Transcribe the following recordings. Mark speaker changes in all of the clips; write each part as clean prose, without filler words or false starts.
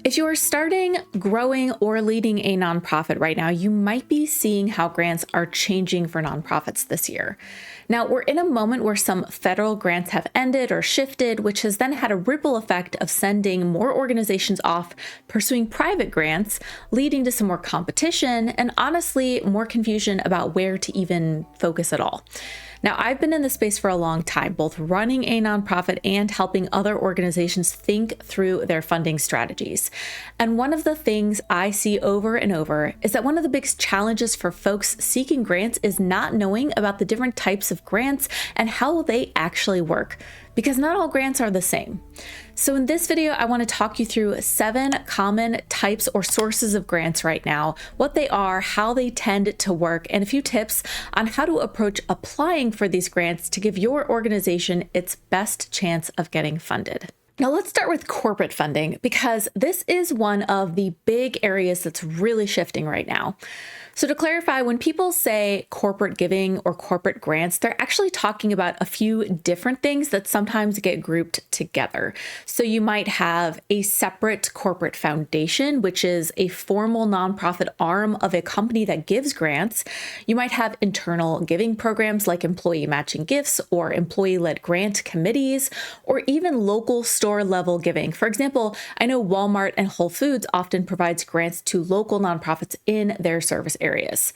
Speaker 1: If you are starting, growing, or leading a nonprofit right now, you might be seeing how grants are changing for nonprofits this year. Now, we're in a moment where some federal grants have ended or shifted, which has then had a ripple effect of sending more organizations off pursuing private grants, leading to some more competition and honestly, more confusion about where to even focus at all. Now, I've been in this space for a long time, both running a nonprofit and helping other organizations think through their funding strategies. And one of the things I see over and over is that one of the biggest challenges for folks seeking grants is not knowing about the different types of grants and how they actually work, because not all grants are the same. So in this video, I want to talk you through 7 common types or sources of grants right now, what they are, how they tend to work, and a few tips on how to approach applying for these grants to give your organization its best chance of getting funded. Now let's start with corporate funding, because this is one of the big areas that's really shifting right now. So to clarify, when people say corporate giving or corporate grants, they're actually talking about a few different things that sometimes get grouped together. So you might have a separate corporate foundation, which is a formal nonprofit arm of a company that gives grants. You might have internal giving programs like employee matching gifts or employee-led grant committees, or even local store level giving. For example, I know Walmart and Whole Foods often provides grants to local nonprofits in their service areas.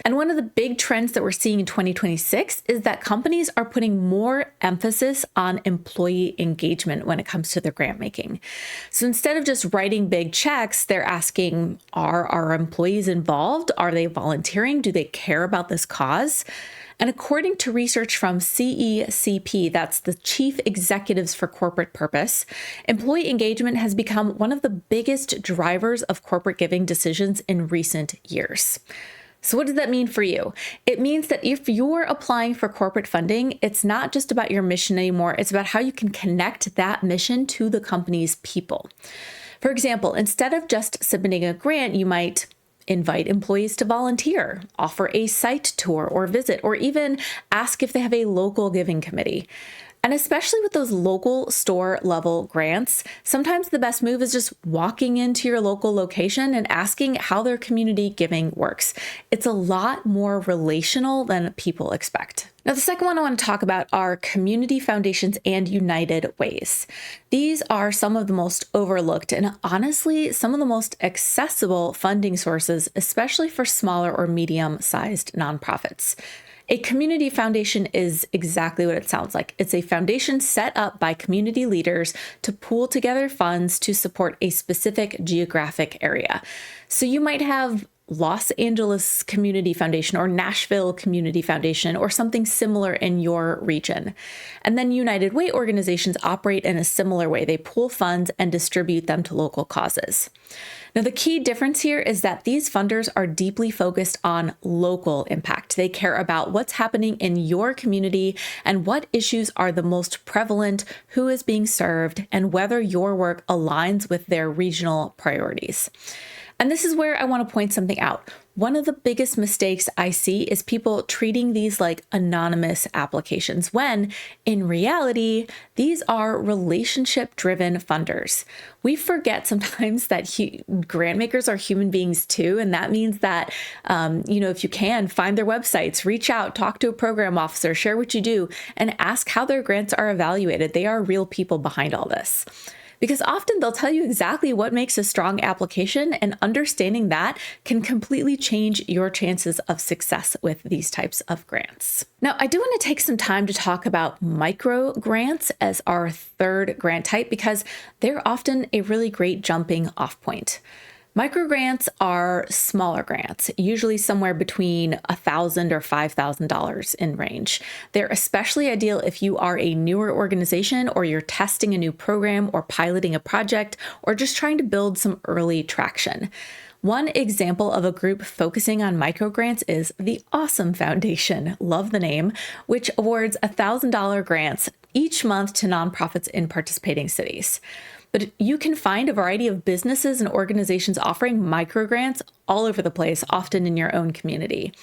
Speaker 1: And one of the big trends that we're seeing in 2026 is that companies are putting more emphasis on employee engagement when it comes to their grant making. So instead of just writing big checks, they're asking, are our employees involved? Are they volunteering? Do they care about this cause? And according to research from CECP, that's the Chief Executives for Corporate Purpose, employee engagement has become one of the biggest drivers of corporate giving decisions in recent years. So what does that mean for you? It means that if you're applying for corporate funding, it's not just about your mission anymore. It's about how you can connect that mission to the company's people. For example, instead of just submitting a grant, you might invite employees to volunteer, offer a site tour or visit, or even ask if they have a local giving committee. And especially with those local store level grants, sometimes the best move is just walking into your local location and asking how their community giving works. It's a lot more relational than people expect. Now, the second one I want to talk about are community foundations and United Ways. These are some of the most overlooked and honestly, some of the most accessible funding sources, especially for smaller or medium-sized nonprofits. A community foundation is exactly what it sounds like. It's a foundation set up by community leaders to pool together funds to support a specific geographic area. So you might have Los Angeles Community Foundation or Nashville Community Foundation or something similar in your region. And then United Way organizations operate in a similar way. They pool funds and distribute them to local causes. Now, the key difference here is that these funders are deeply focused on local impact. They care about what's happening in your community and what issues are the most prevalent, who is being served, and whether your work aligns with their regional priorities. And this is where I want to point something out. One of the biggest mistakes I see is people treating these like anonymous applications when in reality, these are relationship-driven funders. We forget sometimes that grant makers are human beings too. And that means that, if you can, find their websites, reach out, talk to a program officer, share what you do, and ask how their grants are evaluated. They are real people behind all this. Because often they'll tell you exactly what makes a strong application, and understanding that can completely change your chances of success with these types of grants. Now, I do want to take some time to talk about micro grants as our third grant type, because they're often a really great jumping off point. Microgrants are smaller grants, usually somewhere between $1,000 or $5,000 in range. They're especially ideal if you are a newer organization or you're testing a new program or piloting a project or just trying to build some early traction. One example of a group focusing on microgrants is the Awesome Foundation, love the name, which awards $1,000 grants each month to nonprofits in participating cities. But you can find a variety of businesses and organizations offering microgrants all over the place, often in your own community.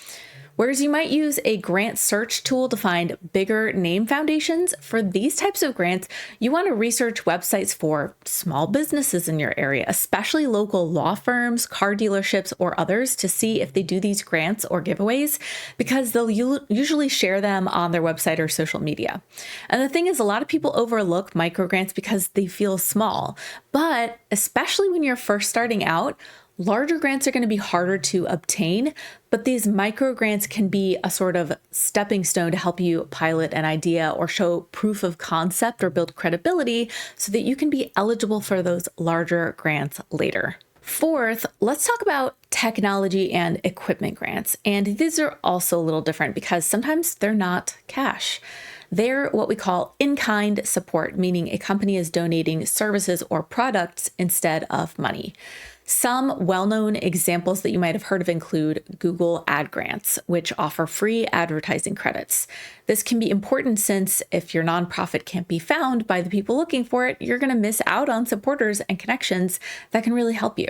Speaker 1: Whereas you might use a grant search tool to find bigger name foundations, for these types of grants, you want to research websites for small businesses in your area, especially local law firms, car dealerships, or others, to see if they do these grants or giveaways, because they'll usually share them on their website or social media. And the thing is, a lot of people overlook microgrants because they feel small, but especially when you're first starting out, larger grants are going to be harder to obtain, but these micro grants can be a sort of stepping stone to help you pilot an idea or show proof of concept or build credibility so that you can be eligible for those larger grants later. Fourth, let's talk about technology and equipment grants. And these are also a little different because sometimes they're not cash. They're what we call in-kind support, meaning a company is donating services or products instead of money. Some well-known examples that you might have heard of include Google Ad Grants, which offer free advertising credits. This can be important since if your nonprofit can't be found by the people looking for it, you're going to miss out on supporters and connections that can really help you.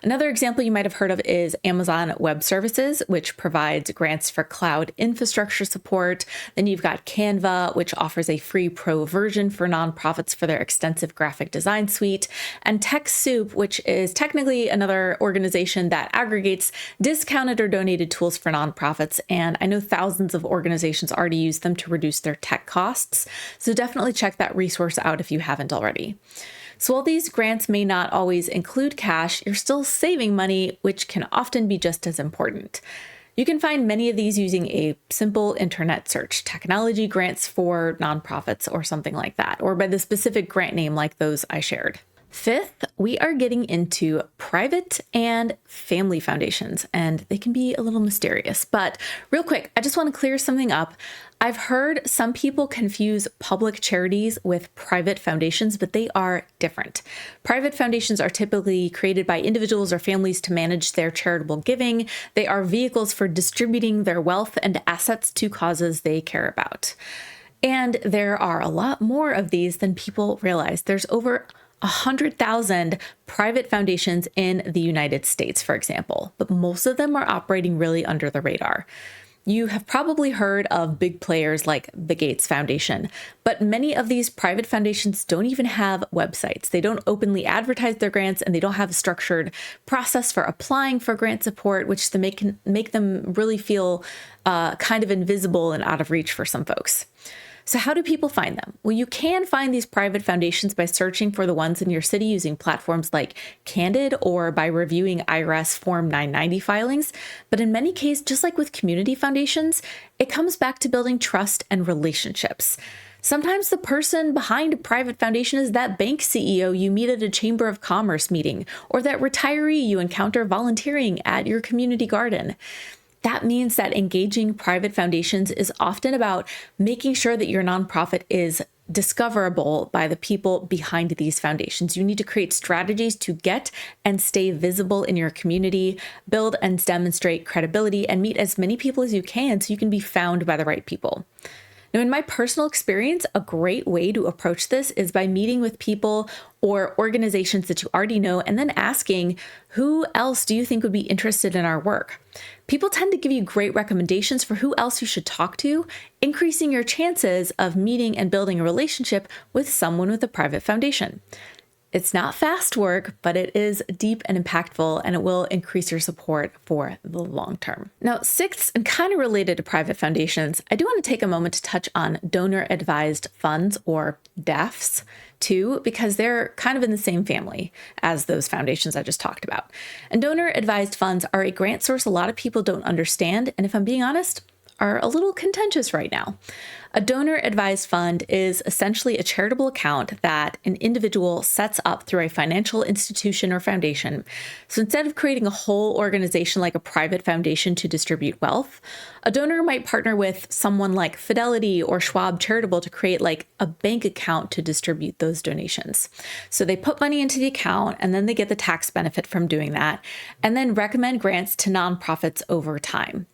Speaker 1: Another example you might have heard of is Amazon Web Services, which provides grants for cloud infrastructure support. Then you've got Canva, which offers a free pro version for nonprofits for their extensive graphic design suite, and TechSoup, which is technically another organization that aggregates discounted or donated tools for nonprofits. And I know thousands of organizations already use them to reduce their tech costs. So definitely check that resource out if you haven't already. So while these grants may not always include cash, you're still saving money, which can often be just as important. You can find many of these using a simple internet search, technology grants for nonprofits or something like that, or by the specific grant name like those I shared. Fifth, we are getting into private and family foundations, and they can be a little mysterious. But real quick, I just want to clear something up. I've heard some people confuse public charities with private foundations, but they are different. Private foundations are typically created by individuals or families to manage their charitable giving. They are vehicles for distributing their wealth and assets to causes they care about. And there are a lot more of these than people realize. There's over 100,000 private foundations in the United States, for example, but most of them are operating really under the radar. You have probably heard of big players like the Gates Foundation, but many of these private foundations don't even have websites. They don't openly advertise their grants, and they don't have a structured process for applying for grant support, which can make them really feel kind of invisible and out of reach for some folks. So how do people find them? Well, you can find these private foundations by searching for the ones in your city using platforms like Candid or by reviewing IRS Form 990 filings. But in many cases, just like with community foundations, it comes back to building trust and relationships. Sometimes the person behind a private foundation is that bank CEO you meet at a Chamber of Commerce meeting, or that retiree you encounter volunteering at your community garden. That means that engaging private foundations is often about making sure that your nonprofit is discoverable by the people behind these foundations. You need to create strategies to get and stay visible in your community, build and demonstrate credibility, and meet as many people as you can so you can be found by the right people. Now, in my personal experience, a great way to approach this is by meeting with people or organizations that you already know and then asking, who else do you think would be interested in our work? People tend to give you great recommendations for who else you should talk to, increasing your chances of meeting and building a relationship with someone with a private foundation. It's not fast work, but it is deep and impactful, and it will increase your support for the long term. Now, sixth, and kind of related to private foundations, I do want to take a moment to touch on donor-advised funds, or DAFs, too, because they're kind of in the same family as those foundations I just talked about. And donor-advised funds are a grant source a lot of people don't understand, and if I'm being honest, are a little contentious right now. A donor-advised fund is essentially a charitable account that an individual sets up through a financial institution or foundation. So instead of creating a whole organization like a private foundation to distribute wealth, a donor might partner with someone like Fidelity or Schwab Charitable to create like a bank account to distribute those donations. So they put money into the account and then they get the tax benefit from doing that, and then recommend grants to nonprofits over time.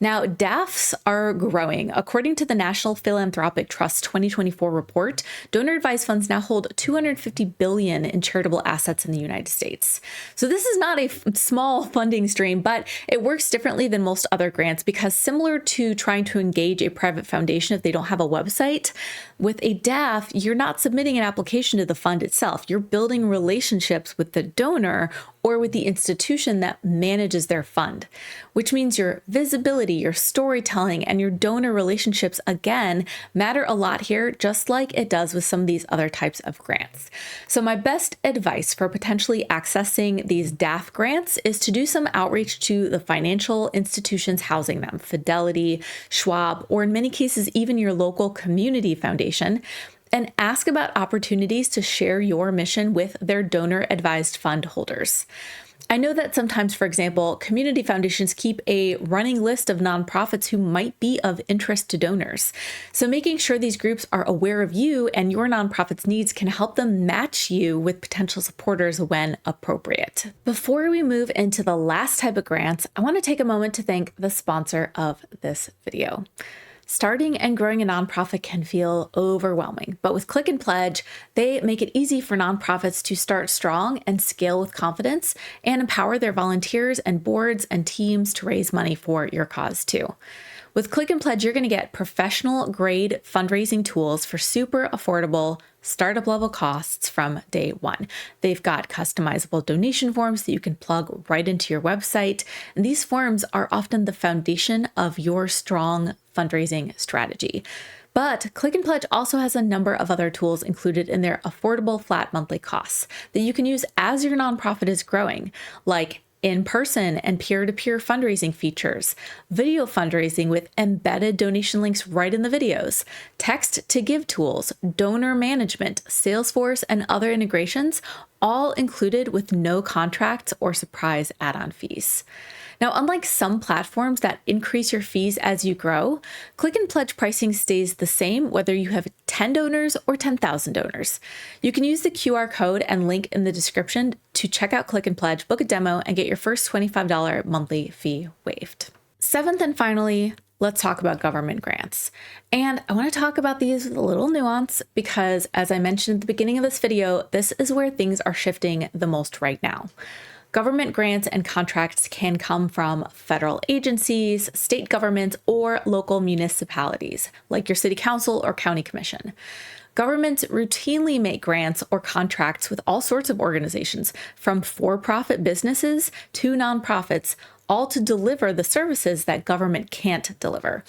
Speaker 1: Now, DAFs are growing. According to the National Philanthropic Trust 2024 report, donor-advised funds now hold $250 billion in charitable assets in the United States. So this is not a small funding stream, but it works differently than most other grants because similar to trying to engage a private foundation if they don't have a website, with a DAF, you're not submitting an application to the fund itself. You're building relationships with the donor or with the institution that manages their fund, which means your visibility, your storytelling, and your donor relationships, again, matter a lot here, just like it does with some of these other types of grants. So my best advice for potentially accessing these DAF grants is to do some outreach to the financial institutions housing them, Fidelity, Schwab, or in many cases, even your local community foundation, and ask about opportunities to share your mission with their donor-advised fund holders. I know that sometimes, for example, community foundations keep a running list of nonprofits who might be of interest to donors. So making sure these groups are aware of you and your nonprofit's needs can help them match you with potential supporters when appropriate. Before we move into the last type of grants, I want to take a moment to thank the sponsor of this video. Starting and growing a nonprofit can feel overwhelming, but with Click and Pledge, they make it easy for nonprofits to start strong and scale with confidence and empower their volunteers and boards and teams to raise money for your cause too. With Click and Pledge, you're going to get professional grade fundraising tools for super affordable startup level costs from day one. They've got customizable donation forms that you can plug right into your website. And these forms are often the foundation of your strong fundraising strategy. But Click and Pledge also has a number of other tools included in their affordable flat monthly costs that you can use as your nonprofit is growing, like in-person and peer-to-peer fundraising features, video fundraising with embedded donation links right in the videos, text-to-give tools, donor management, Salesforce, and other integrations, all included with no contracts or surprise add-on fees. Now, unlike some platforms that increase your fees as you grow, Click and Pledge pricing stays the same whether you have 10 donors or 10,000 donors. You can use the QR code and link in the description to check out Click and Pledge, book a demo, and get your first $25 monthly fee waived. Seventh and finally, let's talk about government grants. And I want to talk about these with a little nuance because, as I mentioned at the beginning of this video, this is where things are shifting the most right now. Government grants and contracts can come from federal agencies, state governments, or local municipalities, like your city council or county commission. Governments routinely make grants or contracts with all sorts of organizations, from for-profit businesses to nonprofits, all to deliver the services that government can't deliver.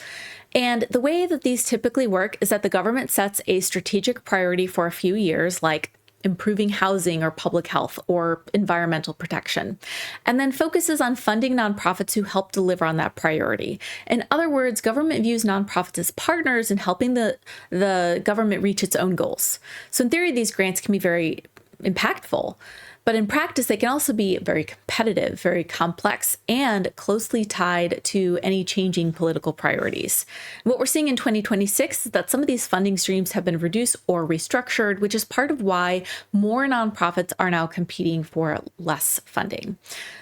Speaker 1: And the way that these typically work is that the government sets a strategic priority for a few years, like improving housing or public health or environmental protection, and then focuses on funding nonprofits who help deliver on that priority. In other words, government views nonprofits as partners in helping the government reach its own goals. So in theory, these grants can be very impactful, but in practice, they can also be very competitive, very complex, and closely tied to any changing political priorities. What we're seeing in 2026 is that some of these funding streams have been reduced or restructured, which is part of why more nonprofits are now competing for less funding.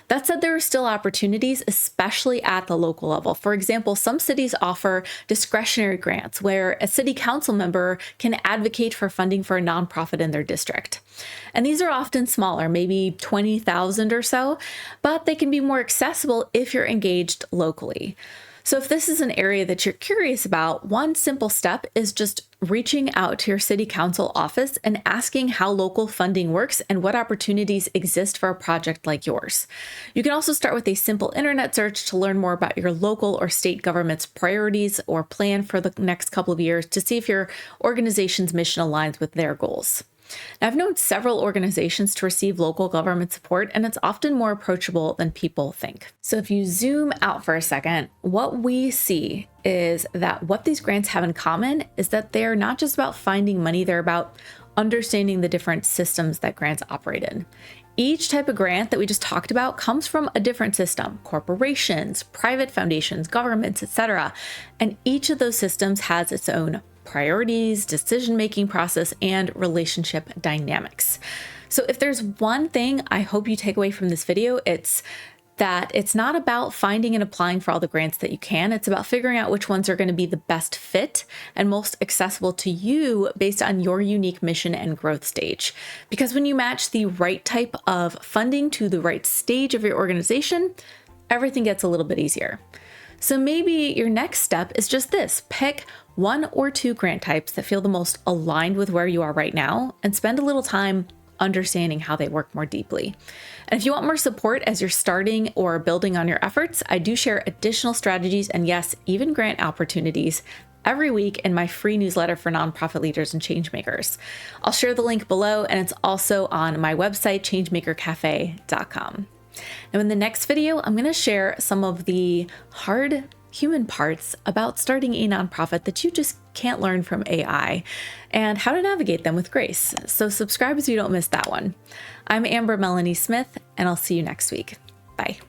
Speaker 1: That said, there are still opportunities, especially at the local level. For example, some cities offer discretionary grants where a city council member can advocate for funding for a nonprofit in their district. And these are often smaller, maybe 20,000 or so, but they can be more accessible if you're engaged locally. So if this is an area that you're curious about, one simple step is just reaching out to your city council office and asking how local funding works and what opportunities exist for a project like yours. You can also start with a simple internet search to learn more about your local or state government's priorities or plan for the next couple of years to see if your organization's mission aligns with their goals. Now, I've known several organizations to receive local government support, and it's often more approachable than people think. So if you zoom out for a second, what we see is that what these grants have in common is that they're not just about finding money, they're about understanding the different systems that grants operate in. Each type of grant that we just talked about comes from a different system: corporations, private foundations, governments, etc. And each of those systems has its own priorities, decision-making process, and relationship dynamics. So if there's one thing I hope you take away from this video, it's that it's not about finding and applying for all the grants that you can. It's about figuring out which ones are going to be the best fit and most accessible to you based on your unique mission and growth stage. Because when you match the right type of funding to the right stage of your organization, everything gets a little bit easier. So maybe your next step is just this: pick 1 or 2 grant types that feel the most aligned with where you are right now and spend a little time understanding how they work more deeply. And if you want more support as you're starting or building on your efforts, I do share additional strategies and yes, even grant opportunities every week in my free newsletter for nonprofit leaders and changemakers. I'll share the link below, and it's also on my website, changemakercafe.com. Now in the next video, I'm going to share some of the hard human parts about starting a nonprofit that you just can't learn from AI and how to navigate them with grace. So subscribe so you don't miss that one. I'm Amber Melanie Smith, and I'll see you next week. Bye.